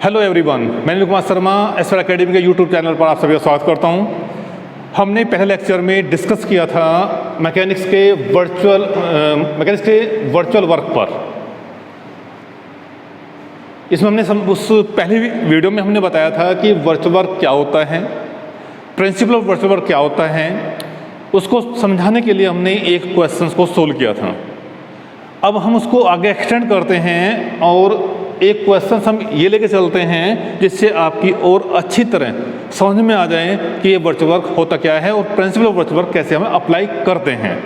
Hello everyone, मैं Anil Kumar Sharma SR academy के YouTube channel पर आप सभी का स्वागत करता हूं। हमने पहले लेक्चर में डिस्कस किया था मैकेनिक्स के वर्चुअल वर्क पर। इसमें हमने उस पहली वीडियो में हमने बताया था कि वर्चुअल वर्क क्या होता है, प्रिंसिपल ऑफ वर्चुअल वर्क क्या होता है। उसको समझाने के लिए हमने एक क्वेश्चन को सोल्व किया था। अब हम उसको आगे एक्सटेंड करते हैं और एक क्वेश्चन हम ये लेके चलते हैं जिससे आपकी और अच्छी तरह समझ में आ जाए कि ये वर्चुअल वर्क होता क्या है और प्रिंसिपल ऑफ वर्चुअल वर्क कैसे हम अप्लाई करते हैं।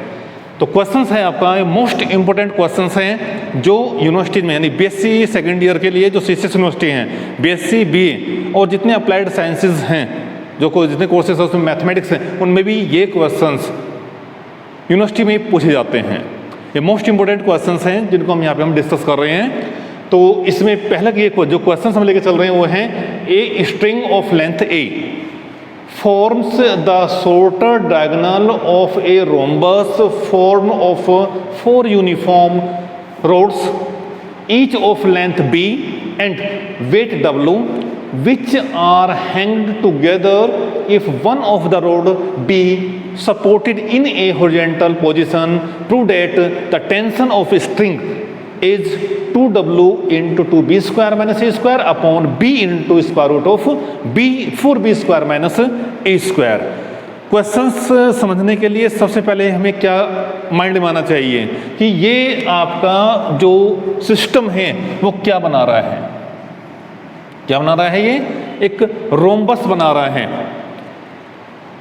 तो क्वेश्चंस है आपका मोस्ट इंपॉर्टेंट क्वेश्चंस हैं जो यूनिवर्सिटी में यानी बीएससी सेकेंड ईयर के लिए जो सीसीएस यूनिवर्सिटी हैं, बीएससी बीए और जितने अप्लाइड साइंसेज हैं, जितने कोर्सेज उसमें मैथमेटिक्स हैं, उनमें भी ये क्वेश्चंस यूनिवर्सिटी में पूछे जाते हैं। ये मोस्ट इंपॉर्टेंट क्वेश्चंस हैं जिनको हम यहाँ पे डिस्कस कर रहे हैं। तो इसमें पहला ये जो क्वेश्चन हम लेके चल रहे हैं वो हैं a string of length A forms the shorter diagonal of a rhombus formed of 4 uniform rods each of length b and weight w which are hanged together if one of the rod be supported in a horizontal position. Prove that the tension of a string is 2w into 2b square minus a square upon b into square root of b 4b square minus a square. Questions समझने के लिए सबसे पहले हमें क्या mind में आना चाहिए कि ये आपका जो सिस्टम है वो क्या बना रहा है। क्या बना रहा है? ये एक रोम्बस बना रहा है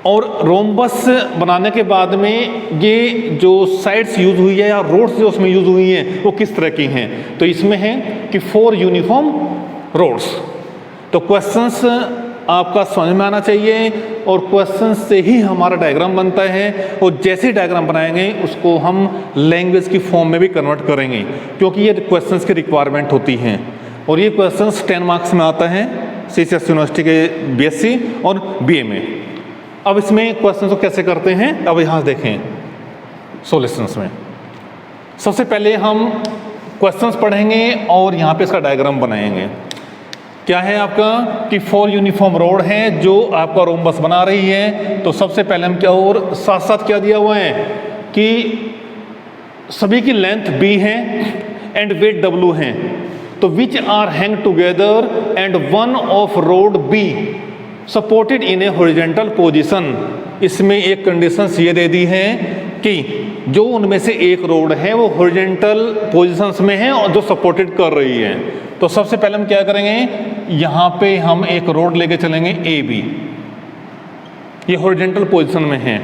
और रोम्बस बनाने के बाद में ये जो साइड्स यूज हुई है या रोड्स जो उसमें यूज हुई हैं वो किस तरह की हैं। तो इसमें है कि 4 यूनिफॉर्म रोड्स। तो क्वेश्चंस आपका समझ में आना चाहिए और क्वेश्चन से ही हमारा डायग्राम बनता है और जैसे डायग्राम बनाएंगे उसको हम लैंग्वेज की फॉर्म में भी कन्वर्ट करेंगे क्योंकि ये क्वेश्चंस की रिक्वायरमेंट होती हैं और ये क्वेश्चंस 10 मार्क्स में आता है सीसीएस यूनिवर्सिटी के बीएससी और बीए में। अब इसमें क्वेश्चन को कैसे करते हैं, अब यहाँ देखें सॉल्यूशंस में। सबसे पहले हम क्वेश्चंस पढ़ेंगे और यहाँ पे इसका डायग्राम बनाएंगे। क्या है आपका कि 4 यूनिफॉर्म रोड हैं जो आपका रोम्बस बना रही है। तो सबसे पहले हम क्या और साथ साथ क्या दिया हुआ है कि सभी की लेंथ b है एंड वेट w है। तो which are hang together and one of rod b supported in a horizontal position. इसमें एक कंडीशंस ये दे दी है कि जो उनमें से एक रोड है वो हॉरिजॉन्टल पोजीशंस में है और जो सपोर्टेड कर रही है। तो सबसे पहले हम क्या करेंगे, यहाँ पे हम एक रोड लेके चलेंगे ए बी, ये हॉरिजॉन्टल पोजीशन में है।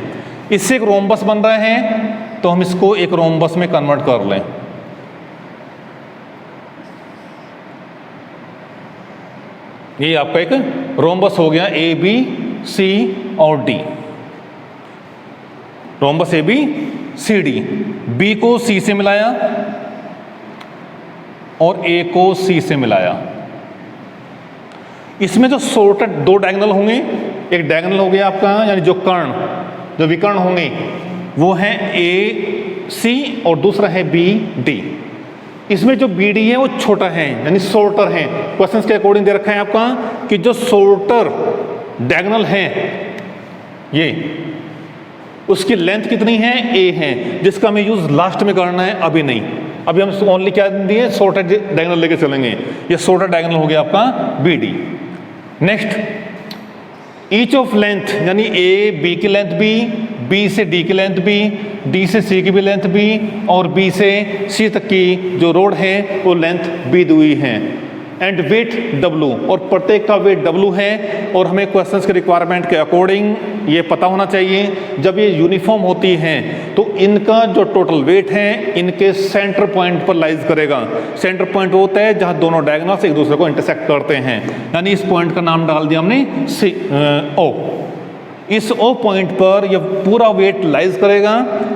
इससे एक रोम्बस बन रहा है तो हम इसको एक रोम्बस में कन्वर्ट कर लें। ये आपका एक रोम्बस हो गया ए बी सी और D. Rhombus A B C D, B को सी से मिलाया और ए को सी से मिलाया। इसमें जो शॉर्टेड 2 डायगोनल होंगे, एक डायगोनल हो गया आपका यानी जो कर्ण जो विकर्ण होंगे वो है ए सी और दूसरा है बी डी। इसमें जो बी डी है वो छोटा है यानी शॉर्टर है। क्वेश्चंस के अकॉर्डिंग दे रखा है आपका कि जो शॉर्टर डायगोनल है ये उसकी लेंथ कितनी है, ए है, जिसका हमें यूज लास्ट में करना है, अभी नहीं। अभी हम ओनली क्या दिए, शॉर्टर डायगोनल लेके चलेंगे। ये शॉर्टर डायगोनल हो गया आपका B D. Next each of length यानी ए बी की लेंथ बी से डी की लेंथ डी से सी की भी लेंथ बी और बी से सी तक की जो रोड है वो लेंथ बी दी है। एंड वेट W और प्रत्येक का वेट W है और हमें क्वेश्चंस के रिक्वायरमेंट के अकॉर्डिंग ये पता होना चाहिए जब ये यूनिफॉर्म होती हैं तो इनका जो टोटल वेट है इनके सेंटर पॉइंट पर लाइज करेगा। सेंटर पॉइंट वो होता है जहाँ दोनों डायगोनल्स एक दूसरे को इंटरसेक्ट करते हैं, यानी इस पॉइंट का नाम डाल दिया हमने O। इस O पॉइंट पर यह पूरा वेट लाइज करेगा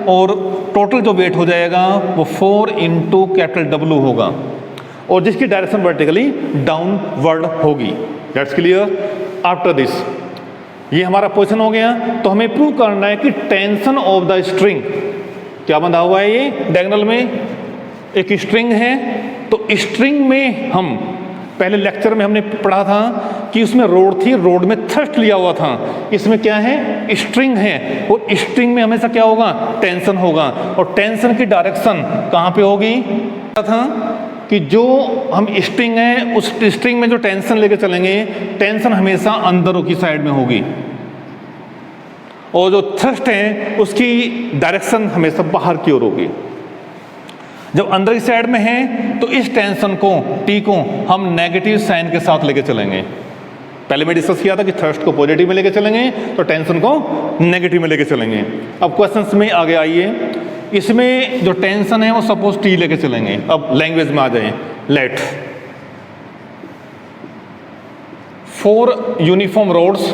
और टोटल जो वेट हो जाएगा वो 4 इंटू कैपिटल W होगा और जिसकी डायरेक्शन वर्टिकली डाउनवर्ड होगी। That's clear. आफ्टर दिस ये हमारा पोजीशन हो गया। तो हमें प्रूव करना है कि टेंशन ऑफ द स्ट्रिंग क्या बंधा हुआ है। ये डायगोनल में एक स्ट्रिंग है तो स्ट्रिंग में हम पहले लेक्चर में हमने पढ़ा था कि उसमें रोड थी, रोड में थ्रस्ट लिया हुआ था, इसमें क्या है, स्ट्रिंग है, और स्ट्रिंग में हमेशा क्या होगा, टेंशन होगा, और टेंशन की डायरेक्शन कहाँ पे होगी था कि जो हम स्ट्रिंग है उस स्ट्रिंग में जो टेंशन लेके चलेंगे, टेंशन हमेशा अंदरों की साइड में होगी, और जो थ्रस्ट है उसकी डायरेक्शन हमेशा बाहर की ओर होगी। जब अंदर की साइड में है तो इस टेंशन को, टी को, हम नेगेटिव साइन के साथ लेके चलेंगे। पहले मैं डिस्कस किया था कि थ्रस्ट को पॉजिटिव में लेके चलेंगे तो टेंशन को नेगेटिव में लेके चलेंगे। अब क्वेश्चंस में आगे आइए, इसमें जो टेंशन है वो सपोज टी लेके चलेंगे। अब लैंग्वेज में आ जाए, let 4 uniform rods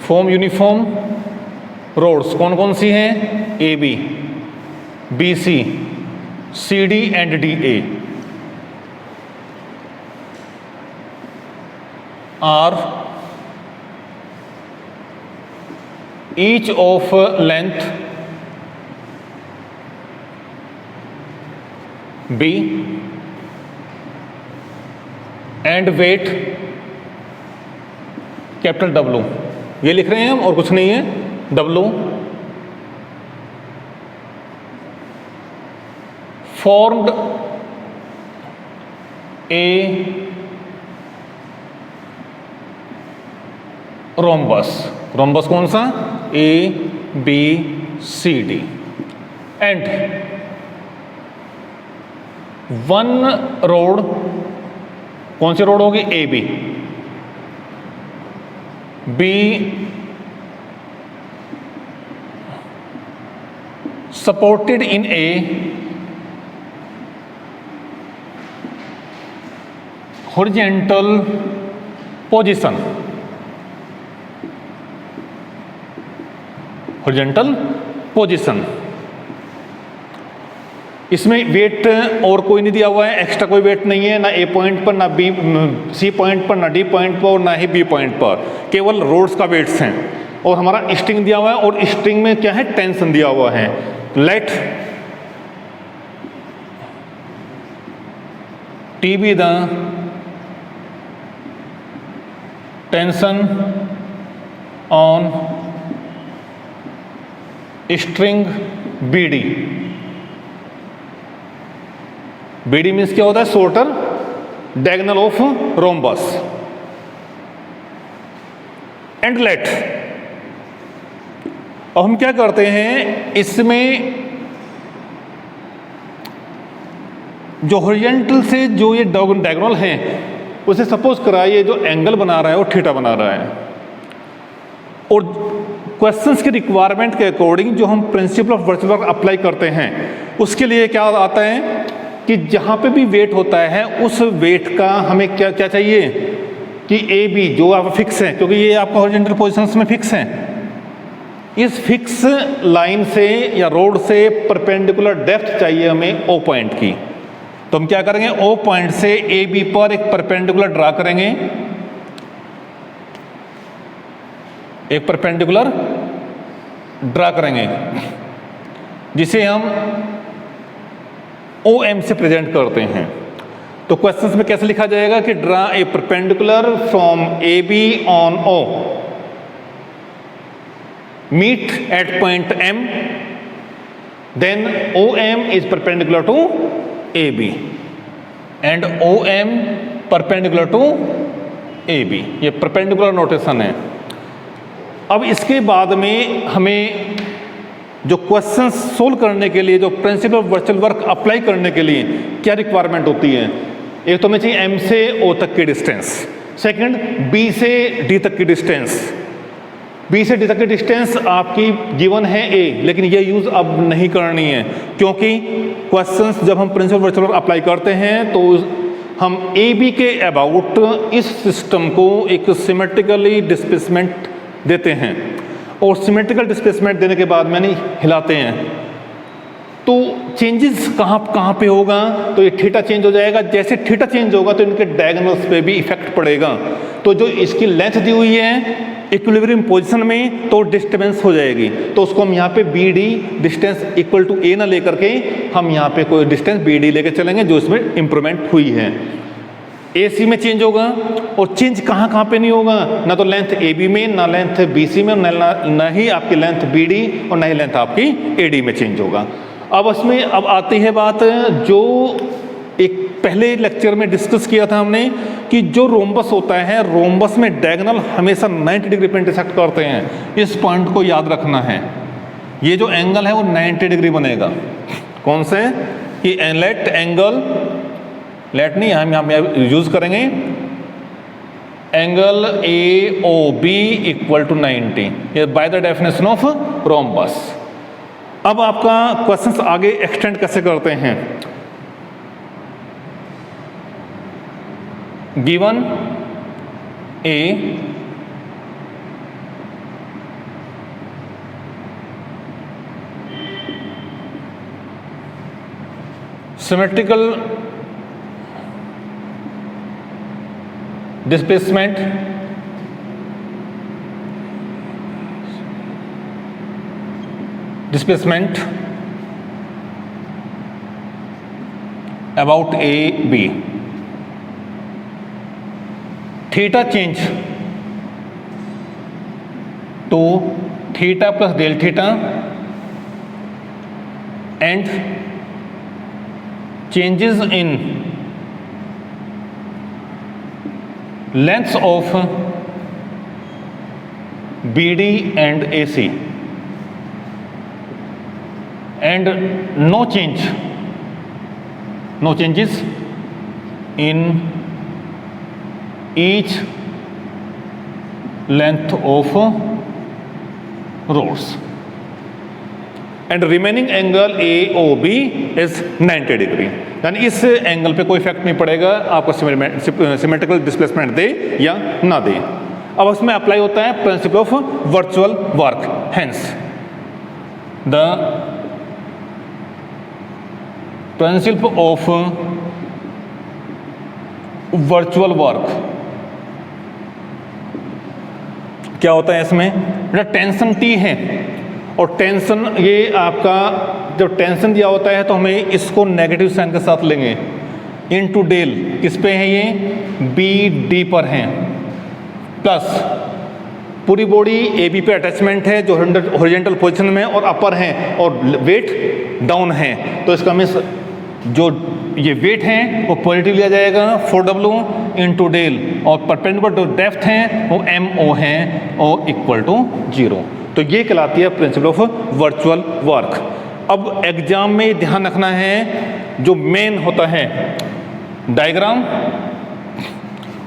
form uniform rods, कौन कौन सी हैं, A B, B C, C D and D A are each of length B and weight capital W, ये लिख रहे हैं हम और कुछ नहीं है, W formed a rhombus, rhombus कौन सा, A B C D, and one road, कौन सी रोड होगी, A B, B supported in a horizontal position, horizontal position। इसमें वेट और कोई नहीं दिया हुआ है, एक्स्ट्रा कोई वेट नहीं है, ना ए पॉइंट पर, ना बी सी पॉइंट पर, ना डी पॉइंट पर, और ना ही बी पॉइंट पर, केवल रोड्स का वेट्स हैं, और हमारा स्ट्रिंग दिया हुआ है, और स्ट्रिंग में क्या है, टेंशन दिया हुआ है। Let T be the tension on string B D. B D means क्या होता है, shorter diagonal of rhombus. And let, अब हम क्या करते हैं, इसमें जो हॉरिजॉन्टल से जो ये डायगोनल है उसे सपोज कराइए जो एंगल बना रहा है वो थीटा बना रहा है, और क्वेश्चंस के रिक्वायरमेंट के अकॉर्डिंग जो हम principle of virtual work apply करते हैं उसके लिए क्या आता है कि जहाँ पे भी वेट होता है उस वेट का हमें क्या क्या चाहिए कि ए बी जो आप फिक्स है, क्योंकि ये आपका हॉरिजॉन्टल पोजीशंस में फिक्स है, इस फिक्स लाइन से या रोड से परपेंडिकुलर डेप्थ चाहिए हमें ओ पॉइंट की। तो हम क्या करेंगे, ओ पॉइंट से ए बी पर एक परपेंडिकुलर ड्रा करेंगे, एक परपेंडिकुलर ड्रा करेंगे जिसे हम ओ एम से प्रेजेंट करते हैं। तो क्वेश्चंस में कैसे लिखा जाएगा कि draw a perpendicular from A B on O, meet at point M, then O M is perpendicular to A B and O M perpendicular to A B. ये परपेंडिकुलर नोटेशन है। अब इसके बाद में हमें जो क्वेश्चंस सोल्व करने के लिए, जो principle of virtual work apply करने के लिए क्या रिक्वायरमेंट होती है, एक तो हमें चाहिए एम से ओ तक की डिस्टेंस, सेकंड बी से डी तक की डिस्टेंस। बी से डी तक की डिस्टेंस आपकी गिवन है ए, लेकिन ये यूज़ अब नहीं करनी है, क्योंकि क्वेश्चंस जब हम प्रिंसिपल वर्चुअल वर्क अप्लाई करते हैं तो हम ए बी के अबाउट इस सिस्टम को एक सिमेट्रिकली डिस्प्लेसमेंट देते हैं, और सिमेट्रिकल डिस्प्लेसमेंट देने के बाद मैंने हिलाते हैं तो चेंजेस कहाँ पे होगा, तो ये थीटा चेंज हो जाएगा। जैसे थीटा चेंज होगा तो इनके डायगोनल्स पे भी इफेक्ट पड़ेगा। तो जो इसकी लेंथ दी हुई है इक्विलिब्रियम पोजीशन में तो डिस्टर्बेंस हो जाएगी, तो उसको हम यहाँ पे B D distance equal to A ना लेकर के हम यहाँ पे कोई डिस्टेंस बी डी लेकर चलेंगे जो इसमें इंप्रूवमेंट हुई है। ए सी में चेंज होगा, और चेंज कहाँ पे नहीं होगा, ना तो लेंथ ए बी में, ना लेंथ बी सी में, ना ही आपकी लेंथ बी डी और ना ही लेंथ आपकी ए डी में चेंज होगा। अब इसमें अब आती है बात जो एक पहले लेक्चर में डिस्कस किया था हमने कि जो रोम्बस होता है, रोम्बस में डायगोनल हमेशा 90 डिग्री पे इंटरसेक्ट करते हैं। इस पॉइंट को याद रखना है, ये जो एंगल है वो 90 डिग्री बनेगा। कौन से कि लेट एंगल, लेट नहीं हम यहाँ यूज करेंगे angle A O B equal to 90, ये by the definition of rhombus. अब आपका क्वेश्चंस आगे एक्सटेंड कैसे करते हैं, given a symmetrical displacement about A B, theta change to theta plus del theta and changes in lengths of BD and AC, and no changes in each length of rods, and remaining angle AOB is 90 degree. यानी इस angle पे कोई effect नहीं पड़ेगा, आपको symmetrical displacement दे या ना दे। अब उसमें अप्लाई होता है principle of virtual work, hence the principle of virtual work क्या होता है इसमें, बेटा टेंशन T है, और टेंशन ये आपका जब टेंशन दिया होता है तो हमें इसको नेगेटिव साइन के साथ लेंगे, इनटू डेल किस पे है, ये बी डी पर है, प्लस पूरी बॉडी ए बी पे अटैचमेंट है जो हॉरिजॉन्टल पोजीशन में और अपर है और वेट डाउन है, तो इसका मीन्स जो ये वेट है वो पॉजिटिव लिया जाएगा 4W इंटू डेल, और परपेंडिकुलर जो डेप्थ है वो MO है और इक्वल टू 0। तो ये कहलाती है प्रिंसिपल ऑफ वर्चुअल वर्क। अब एग्जाम में ध्यान रखना है जो मेन होता है डायग्राम,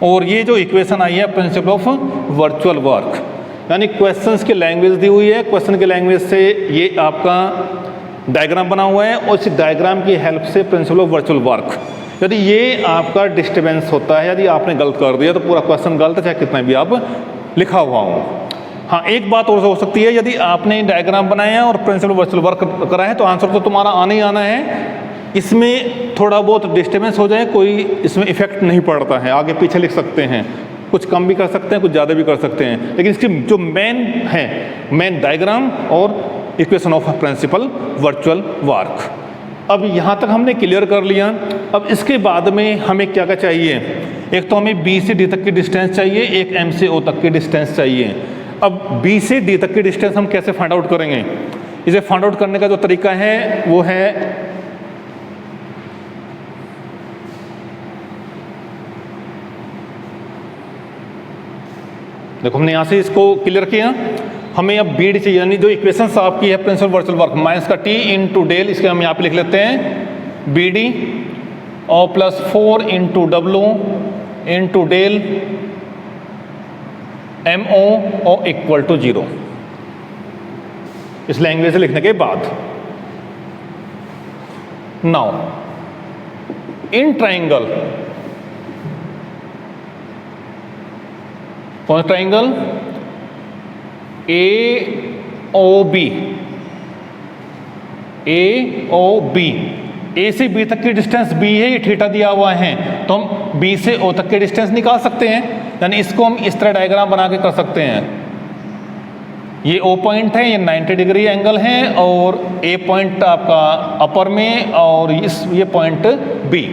और ये जो इक्वेशन आई है प्रिंसिपल ऑफ वर्चुअल वर्क, यानी क्वेश्चंस की लैंग्वेज दी हुई है, क्वेश्चन की लैंग्वेज से ये आपका डायग्राम बना हुआ है, और इस डायग्राम की हेल्प से प्रिंसिपल ऑफ वर्चुअल वर्क, यदि ये आपका डिस्टर्बेंस होता है, यदि आपने गलत कर दिया तो पूरा क्वेश्चन गलत है, चाहे कितना भी आप लिखा हुआ हो। हाँ, एक बात और हो सकती है, यदि आपने डायग्राम बनाया और प्रिंसिपल वर्चुअल वर्क करा है तो आंसर तो तुम्हारा आना ही आना है, इसमें थोड़ा बहुत डिस्टर्बेंस हो जाए कोई इसमें इफेक्ट नहीं पड़ता है, आगे पीछे लिख सकते हैं, कुछ कम भी कर सकते हैं, कुछ ज़्यादा भी कर सकते हैं, लेकिन इसकी जो मेन डायग्राम और equation of principle virtual work. अब यहाँ तक हमने क्लियर कर लिया। अब इसके बाद में हमें क्या क्या चाहिए, एक तो हमें बी से डी तक की डिस्टेंस चाहिए, एक एम से ओ तक की डिस्टेंस चाहिए। अब बी से डी तक की डिस्टेंस हम कैसे फाइंड आउट करेंगे, इसे फाइंड आउट करने का जो तरीका है वो है देखो, हमने यहाँ से इसको क्लियर किया, हमें अब बी डी चाहिए, यानी जो इक्वेशन आपकी है प्रिंसिपल वर्चुअल वर्क माइनस का टी इंटू डेल, इसके हम यहाँ पे लिख लेते हैं बी डी और plus 4 into W into del M O equal to 0। इस लैंग्वेज से लिखने के बाद नाउ इन ट्राइंगल, कौन सा ट्राइंगल, AOB, ए से बी तक की डिस्टेंस b है, ये थीटा दिया हुआ है, तो हम b से o तक की डिस्टेंस निकाल सकते हैं, यानी इसको हम इस तरह डायग्राम बना के कर सकते हैं। ये O पॉइंट है, ये 90 डिग्री एंगल है, और A पॉइंट आपका अपर में, और ये पॉइंट B,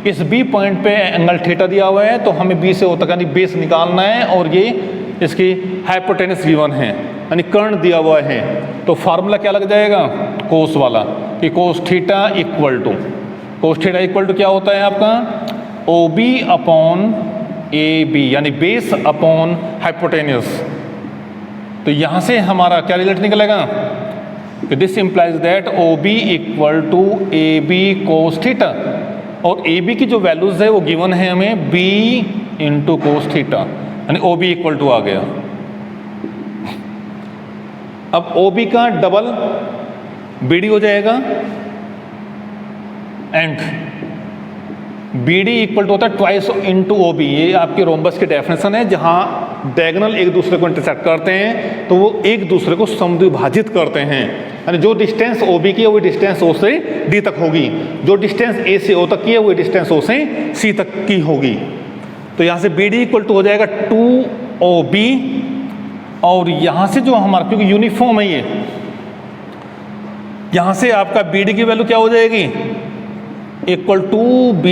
इस B पॉइंट पे एंगल थीटा दिया हुआ है, तो हमें B से O तक यानी बेस निकालना है, और ये इसकी हाइपोटेनस V1 है यानी कर्ण दिया हुआ है। तो फार्मूला क्या लग जाएगा कोस वाला कि कोस थीटा इक्वल टू क्या होता है आपका OB अपॉन AB यानी बेस अपॉन हाइपोटेन्यूस। तो यहाँ से हमारा क्या रिजल्ट निकलेगा कि this implies that OB equal to AB cos theta, और AB की जो वैल्यूज है वो गिवन है हमें B इंटू कोस थीटा यानी OB इक्वल टू आ गया। अब OB का डबल BD हो जाएगा, एंड BD इक्वल टू होता है ट्वाइस इंटू OB। ये आपकी रोम्बस की डेफिनेशन है, जहाँ डायगोनल एक दूसरे को इंटरसेक्ट करते हैं तो वो एक दूसरे को समद्विभाजित करते हैं, यानी जो डिस्टेंस OB की है वही डिस्टेंस O से D तक होगी, जो डिस्टेंस A से O तक की है वही डिस्टेंस O से C तक की होगी। तो यहाँ से BD इक्वल टू हो जाएगा 2OB, और यहाँ से जो हमारा क्योंकि यूनिफॉर्म है ये, यहाँ से आपका BD की वैल्यू क्या हो जाएगी equal to B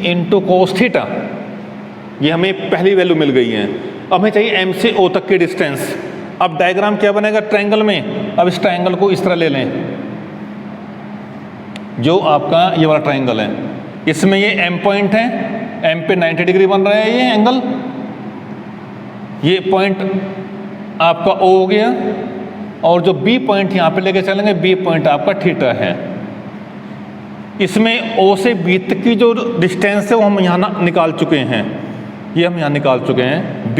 into cos theta. ये हमें पहली वैल्यू मिल गई है। अब हमें चाहिए M से O तक की डिस्टेंस। अब डायग्राम क्या बनेगा ट्रायंगल में, अब इस ट्रायंगल को इस तरह ले लें, जो आपका ये वाला ट्रायंगल है, इसमें ये M पॉइंट है, M पे 90 डिग्री बन रहा है ये एंगल, ये पॉइंट आपका O हो गया, और जो B पॉइंट यहाँ पे लेके चलेंगे, B पॉइंट आपका थीटा है। इसमें O से B तक की जो डिस्टेंस है वो हम यहाँ निकाल चुके हैं, ये हम यहाँ निकाल चुके हैं B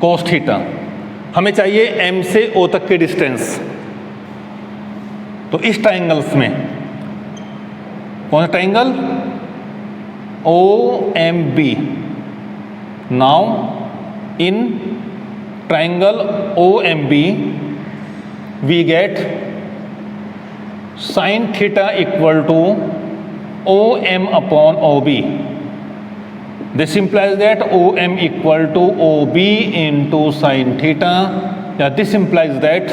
कोस थीटा। हमें चाहिए M से O तक की डिस्टेंस। तो इस ट्रायंगल्स में कौन सा triangle OMB, now in triangle OMB we get sin theta equal to OM upon OB. This implies that OM equal to OB into sin theta. Yeah, this implies that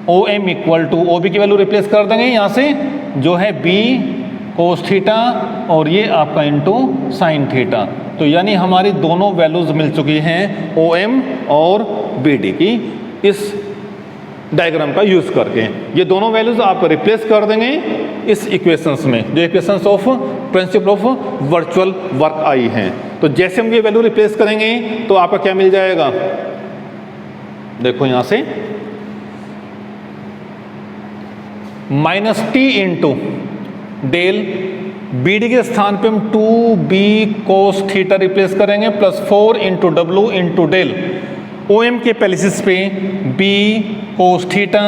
OM equal to OB की value replace कर देंगे यहाँ से, जो है B cos theta, और ये आपका इंटू sin थीटा। तो यानी हमारी दोनों वैल्यूज मिल चुकी हैं OM और BD की इस डायग्राम का यूज करके। ये दोनों वैल्यूज आप रिप्लेस कर देंगे इस इक्वेशंस में, जो equations of principle of virtual work I हैं। तो जैसे हम ये वैल्यू रिप्लेस करेंगे तो आपका क्या मिल जाएगा, देखो यहां से -t इंटू डेल BD के स्थान पे हम 2B कोस थीटा रिप्लेस करेंगे, +4 into W into del OM के पैलिसिस पे B cos theta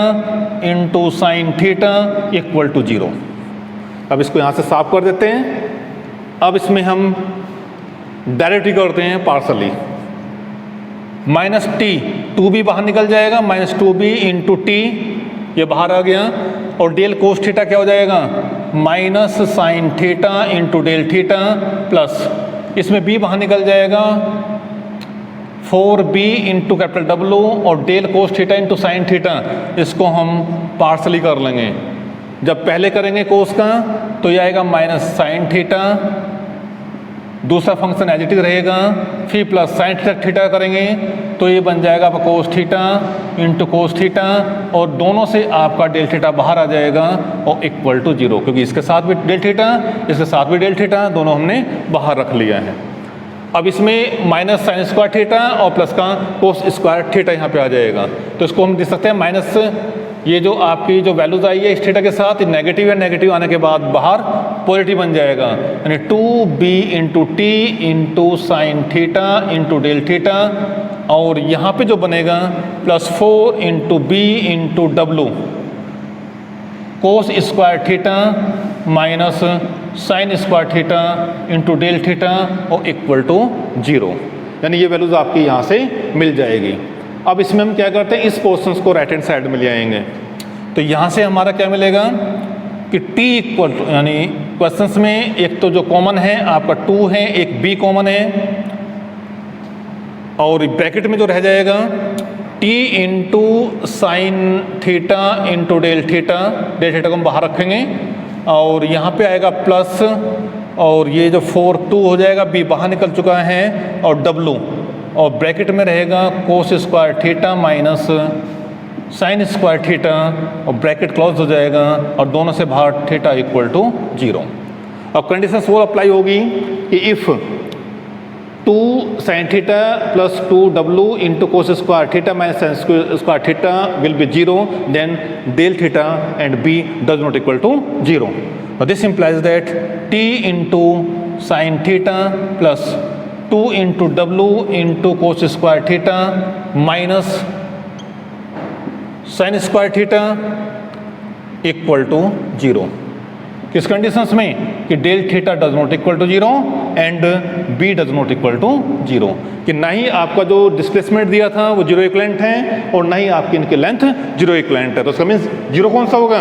into sine theta equal to 0। अब इसको यहाँ से साफ कर देते हैं। अब इसमें हम डायरेक्ट ही करते हैं पार्सली, -t 2B बाहर निकल जाएगा, -2B इंटू टी ये बाहर आ गया, और डेल कोस थीटा क्या हो जाएगा minus sine theta into del theta, plus इसमें B बाहर निकल जाएगा 4B इंटू कैपिटल W, और del cos theta into sine theta, इसको हम पार्सली कर लेंगे। जब पहले करेंगे कोस का तो ये आएगा माइनस साइन थीटा, दूसरा फंक्शन एज इट इज रहेगा, फिर प्लस साइन थीटा करेंगे तो ये बन जाएगा आपका कोस थीटा इंटू कोस थीटा, और दोनों से आपका डेल थीटा बाहर आ जाएगा और इक्वल टू 0, क्योंकि इसके साथ भी डेल थीटा इसके साथ भी डेल थीटा, दोनों हमने बाहर रख लिया है। अब इसमें माइनस साइन स्क्वायर थीटा और प्लस का कोस स्क्वायर थीटा यहाँ पे आ जाएगा, तो इसको हम देख सकते हैं माइनस, ये जो आपकी जो वैल्यूज आई है इस थीटा के साथ नेगेटिव है, नेगेटिव आने के बाद बाहर पॉजिटिव बन जाएगा, यानी 2B into T into sine theta into del theta, और यहाँ पे जो बनेगा +4 into B into W cos square theta minus sine square theta into del theta और इक्वल टू 0, यानी ये वैल्यूज आपकी यहाँ से मिल जाएगी। अब इसमें हम क्या करते हैं, इस पोर्शंस को राइट हैंड साइड में ले आएंगे, तो यहाँ से हमारा क्या मिलेगा कि t इक्वल टू, यानी क्वेश्चंस में एक तो जो कॉमन है आपका 2 है, एक B कॉमन है, और ब्रैकेट में जो रह जाएगा t into sine theta into del theta को हम बाहर रखेंगे और यहाँ पे आएगा प्लस और ये जो 4 हो जाएगा, b बाहर निकल चुका है और w और ब्रैकेट में रहेगा कोस square theta minus sine square theta और ब्रैकेट क्लोज हो जाएगा और दोनों से बाहर थीटा इक्वल टू 0। अब कंडीशन वो अप्लाई होगी कि if 2 sine theta plus 2w into cos square theta minus sine square theta will be 0, then del theta and b does not equal to 0। This implies that t into sine theta plus 2 into w into cos square theta minus sine square theta equal to 0। किस conditions में कि del theta does not equal to 0 and b does not equal to 0, कि ना ही आपका जो displacement दिया था वो 0 इक्वलेंट है और ना ही आपकी इनकी लेंथ 0 इक्वलेंट है। तो इसका मीन्स 0 कौन सा होगा,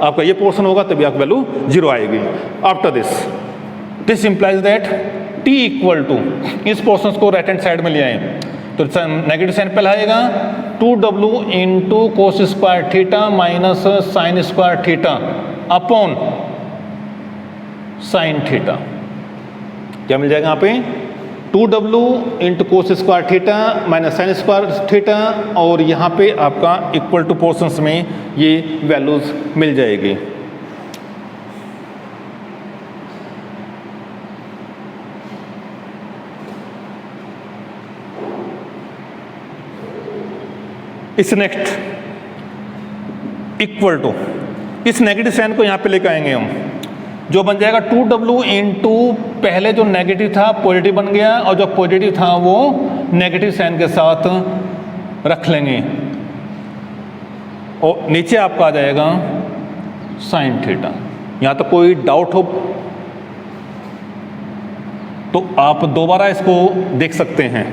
आपका ये पोर्शन होगा, तभी आपकी वैल्यू 0 आएगी। After this implies that t equal to, इस पोर्शन को राइट हैंड साइड में ले आए तो नेगेटिव साइन पहले आएगा 2w into cos square theta minus sine square theta upon sine theta. क्या मिल जाएगा यहाँ पे 2w into cos square theta minus sine square theta और यहाँ पे आपका इक्वल टू पोर्शंस में ये वैल्यूज मिल जाएगी। इस नेक्स्ट इक्वल टू, इस नेगेटिव साइन को यहाँ पे लेकर आएंगे हम, जो बन जाएगा 2w इंटू पहले जो नेगेटिव था पॉजिटिव बन गया और जो पॉजिटिव था वो नेगेटिव साइन के साथ रख लेंगे और नीचे आपका आ जाएगा साइन थीटा। यहाँ तो कोई डाउट हो तो आप दोबारा इसको देख सकते हैं।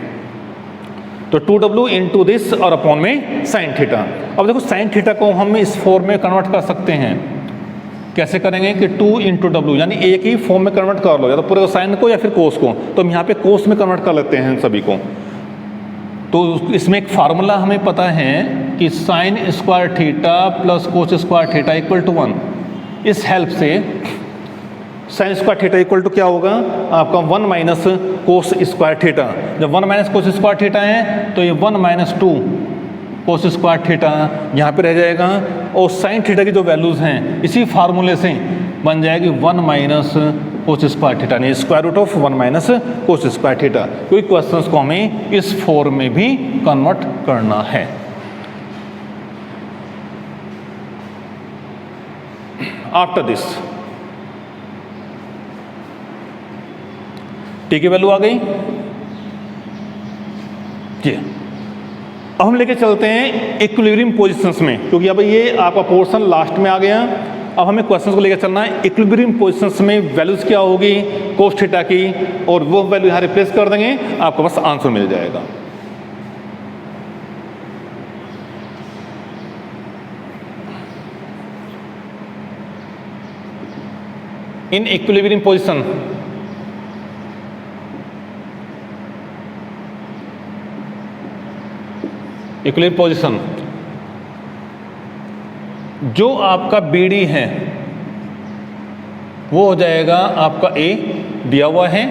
तो 2w इंटू दिस और अपॉन में साइन थीटा। अब देखो साइन थीटा को हम इस फॉर्म में कन्वर्ट कर सकते हैं। कैसे करेंगे कि 2 इंटू डब्ल्यू, यानी एक ही फॉर्म में कन्वर्ट कर लो, या तो पूरे साइन को या फिर कोस को। तो हम यहाँ पे कोस में कन्वर्ट कर लेते हैं सभी को। तो इसमें एक फार्मूला हमें पता है कि sine square theta plus cos square theta equal to 1। इस हेल्प से sine square theta equal to क्या होगा आपका 1 माइनस कोस स्क्वायर थीटा। जब 1 माइनस कोस स्क्वायर थीटा है तो ये 1 माइनस 2 कोस स्क्वायर थीटा यहाँ पे रह जाएगा और साइन थीटा की जो वैल्यूज़ हैं इसी फार्मूले से बन जाएगी 1 माइनस कोस स्क्वायर थीटा, यानी square root of 1 minus cos square theta. कोई क्वेश्चंस को हमें इस फॉर्म में भी कन्वर्ट करना है। आफ्टर दिस टी की वैल्यू आ गई जी। अब हम लेके चलते हैं इक्विलिब्रियम पोजीशंस में, क्योंकि अब ये आपका पोर्शन लास्ट में आ गया। अब हमें क्वेश्चंस को लेकर चलना है। इक्विलिब्रियम पोजीशंस में वैल्यूज क्या होगी कोस थीटा की, और वो वैल्यू यहाँ रिप्लेस कर देंगे, आपको बस आंसर मिल जाएगा। In equilibrium position equilibrium position जो आपका BD है वो हो जाएगा आपका A दिया हुआ है,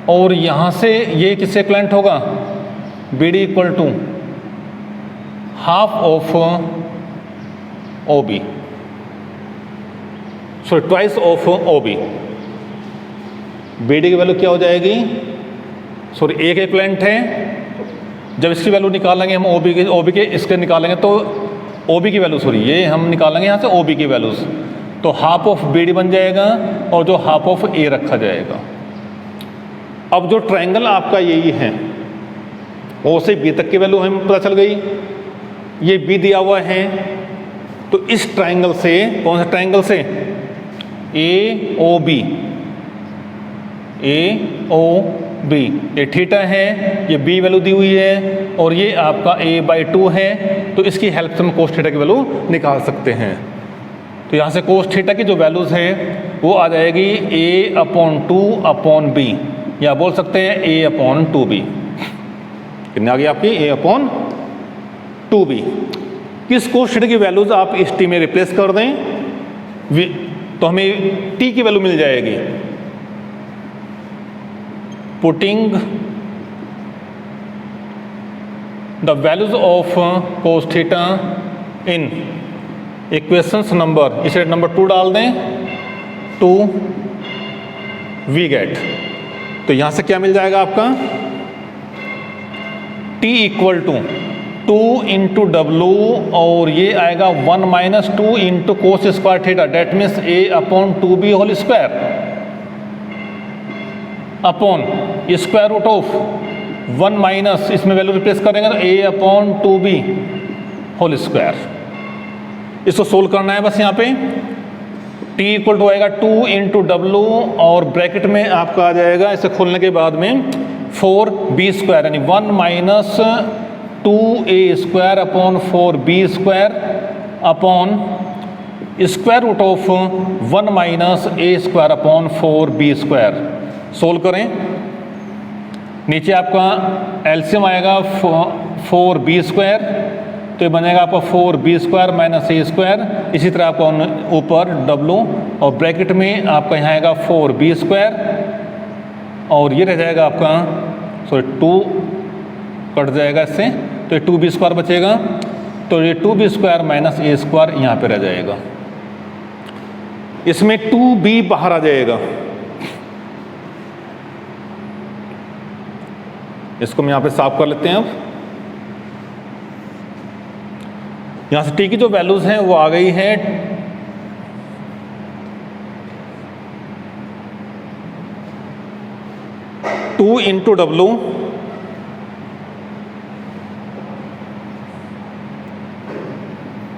और यहां से ये किससे इक्विवेलेंट होगा BD equal to half of OB, sorry twice of OB। BD की वैल्यू क्या हो जाएगी, सॉरी A के इक्विवेलेंट है। जब इसकी वैल्यू निकालेंगे हम OB के इसके निकालेंगे तो OB की वैल्यू, सॉरी ये हम निकालेंगे यहाँ से OB की वैल्यूज, तो हाफ ऑफ BD बन जाएगा और जो हाफ ऑफ A रखा जाएगा। अब जो ट्रायंगल आपका यही है O से B तक की वैल्यू हमें पता चल गई, ये B दिया हुआ है। तो इस ट्रायंगल से, कौन सा ट्रायंगल से, AOB, ये थीटा है, ये B वैल्यू दी हुई है और ये आपका A/2 है। तो इसकी हेल्प से हम कोस थीटा की वैल्यू निकाल सकते हैं। तो यहाँ से कोस थीटा की जो वैल्यूज़ है वो आ जाएगी A/2/B, या बोल सकते हैं A/2B। कितनी आ गई आपकी a/2b। किस कोष्ठक की वैल्यूज आप इस t में रिप्लेस कर दें तो हमें t की वैल्यू मिल जाएगी। Putting the values of cos theta in equations number, इसे नंबर 2 डाल दें, 2 वी गेट। तो यहां से क्या मिल जाएगा आपका t equal to 2 into W और ये आएगा 1 minus 2 into cos square theta, that means a/2b whole square upon square root of 1 minus, इसमें वैल्यू रिप्लेस करेंगे तो a/2b होल स्क्वायर। इसको सोल्व करना है बस। यहाँ पे t इक्वल टू आएगा 2 इंटू डब्लू और ब्रैकेट में आपका आ जाएगा इसे खोलने के बाद में 4b स्क्वायर, यानी 1 minus 2a square upon 4b square upon square root of 1 minus a square upon 4b square. Solve करें, नीचे आपका एलसीएम आएगा 4b स्क्वायर, तो ये बनेगा आपका 4b square minus a square. इसी तरह आपका ऊपर w और ब्रैकेट में आपका यहाँ आएगा 4b स्क्वायर और ये रह जाएगा आपका 2 कट जाएगा इससे, तो ये 2b स्क्वायर बचेगा, तो ये 2b square minus a square यहाँ पे रह जाएगा। इसमें 2b बाहर आ जाएगा, इसको हम यहाँ पे साफ कर लेते हैं। अब यहाँ से t की जो वैल्यूज हैं वो आ गई है 2 into W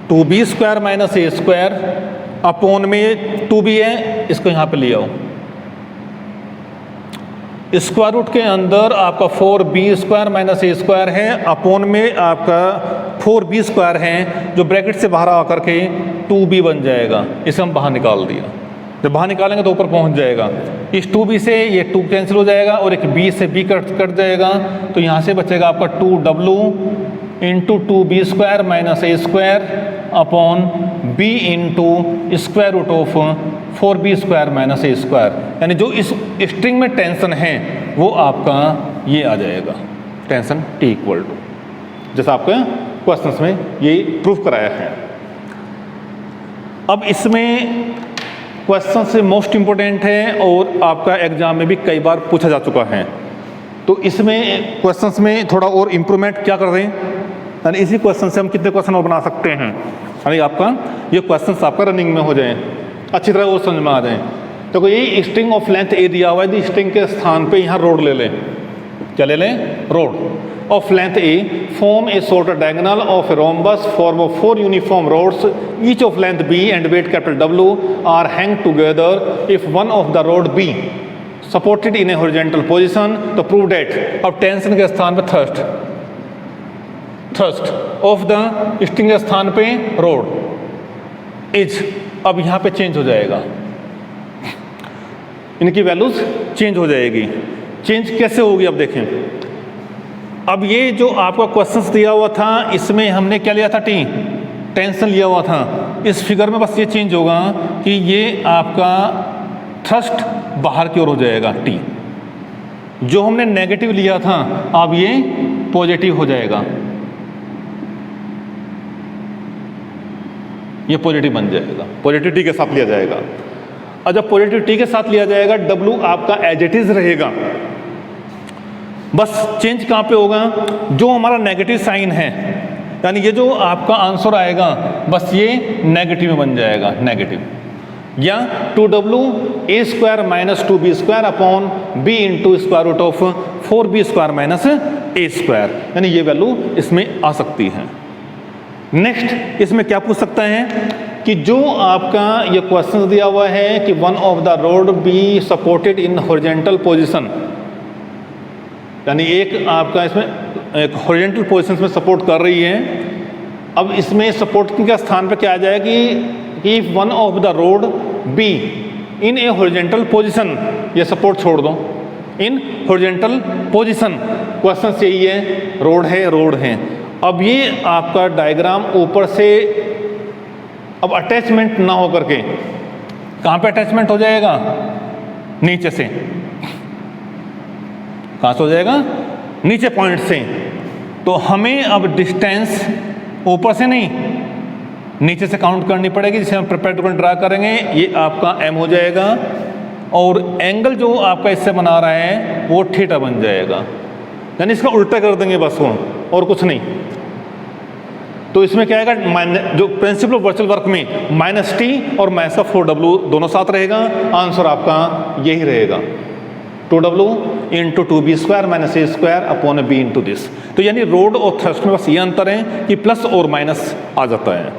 2b square minus a square upon में 2b है, इसको यहाँ पे ले आओ। स्क्वायर रूट के अंदर आपका 4b square minus a square है, अपॉन में आपका 4b स्क्वायर है जो ब्रैकेट से बाहर आकर के 2b बन जाएगा। इसे हम बाहर निकाल दिया, जब बाहर निकालेंगे तो ऊपर पहुंच जाएगा। इस 2b से ये 2 कैंसिल हो जाएगा और एक b से b कट जाएगा, तो यहाँ से बचेगा आपका 2w into 2b square minus a square upon b into square root of 4b square minus a square. यानी जो इस स्ट्रिंग में टेंशन है वो आपका ये आ जाएगा, टेंशन t इक्वल टू, जैसा आपका क्वेश्चंस में ये प्रूफ कराया है। अब इसमें क्वेश्चन से मोस्ट इम्पोर्टेंट है और आपका एग्जाम में भी कई बार पूछा जा चुका है, तो इसमें क्वेश्चंस में थोड़ा और इम्प्रूवमेंट क्या कर रहे हैं, यानी इसी क्वेश्चन से हम कितने क्वेश्चन और बना सकते हैं, यानी आपका ये क्वेश्चंस आपका रनिंग में हो जाए, अच्छी तरह और समझ में आ जाए। तो ये स्ट्रिंग ऑफ लेंथ ए दिया हुआ है, तो स्ट्रिंग के स्थान पे यहाँ रोड ले लें, क्या ले लें, rod of length a form a shorter diagonal of a rhombus form of 4 uniform rods each of length b and weight capital W are hang together if one of the rod b supported in a horizontal position, तो prove that. अब tension के स्थान पे thrust of the string के स्थान पे road is, अब यहाँ पे चेंज हो जाएगा, इनकी वैल्यूज चेंज हो जाएगी। चेंज कैसे होगी अब देखें। अब ये जो आपका क्वेश्चंस दिया हुआ था इसमें हमने क्या लिया था, टेंशन लिया हुआ था। इस फिगर में बस ये चेंज होगा कि ये आपका थ्रस्ट बाहर की ओर हो जाएगा t, जो हमने नेगेटिव लिया था अब ये पॉजिटिव हो जाएगा, ये पॉजिटिव बन जाएगा, पॉजिटिव t के साथ लिया जाएगा। और जब पॉजिटिव t के साथ लिया जाएगा w आपका एज इट इज रहेगा, बस चेंज कहाँ पे होगा, जो हमारा नेगेटिव साइन है, यानी ये जो आपका आंसर आएगा बस ये नेगेटिव में बन जाएगा, नेगेटिव, या 2w a square minus 2b square upon b into square root of 4b square minus a square, यानी ये वैल्यू इसमें आ सकती है। नेक्स्ट इसमें क्या पूछ सकता है कि जो आपका ये क्वेश्चन दिया हुआ है कि one of the road be supported in horizontal position, यानी एक आपका इसमें एक हॉरिजॉन्टल पोजीशन में सपोर्ट कर रही है। अब इसमें सपोर्टिंग का स्थान पे क्या आ जाएगा कि if one of the road be in a horizontal position, ये सपोर्ट छोड़ दो, इन हॉरिजॉन्टल पोजीशन। क्वेश्चन यही है, रोड है। अब ये आपका डायग्राम ऊपर से अब अटैचमेंट ना हो करके कहाँ पे अटैचमेंट हो जाएगा? नीचे से। कहाँ से हो जाएगा? नीचे पॉइंट से। तो हमें अब डिस्टेंस ऊपर से नहीं, नीचे से काउंट करनी पड़ेगी। जिसे हम परपेंडिकुलर ड्रा करेंगे, ये आपका m हो जाएगा और एंगल जो आपका इससे बना रहा है वो थीटा बन जाएगा। यानी इसका उल्टा कर देंगे बस वो, और कुछ नहीं। तो इसमें क्या आएगा? जो प्रिंसिपल ऑफ वर्चुअल वर्क में -t और -4w दोनों साथ रहेगा। आंसर आपका यही रहेगा, 2w into 2b² - a² upon b into this. तो यानी रोड और थ्रस्ट में बस ये अंतर है कि प्लस और माइनस आ जाता है।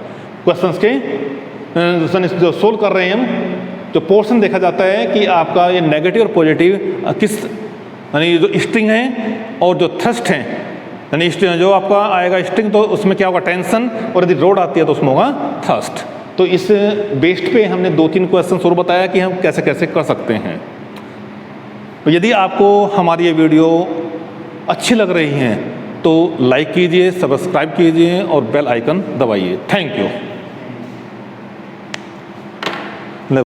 क्वेश्चंस के जो सोल्व कर रहे हैं हम, जो पोर्शन देखा जाता है कि आपका ये नेगेटिव और पॉजिटिव किस, यानी जो स्ट्रिंग है और जो थ्रस्ट है, यानी जो आपका आएगा स्ट्रिंग तो उसमें क्या होगा? टेंशन, और यदि रोड आती है तो उसमें होगा थ्रस्ट। तो इस बेस्ड पे हमने 2-3 क्वेश्चन और बताया कि हम कैसे कैसे कर सकते हैं। तो यदि आपको हमारी ये वीडियो अच्छी लग रही है तो लाइक कीजिए, सब्सक्राइब कीजिए और बेल आइकन दबाइए। Thank you.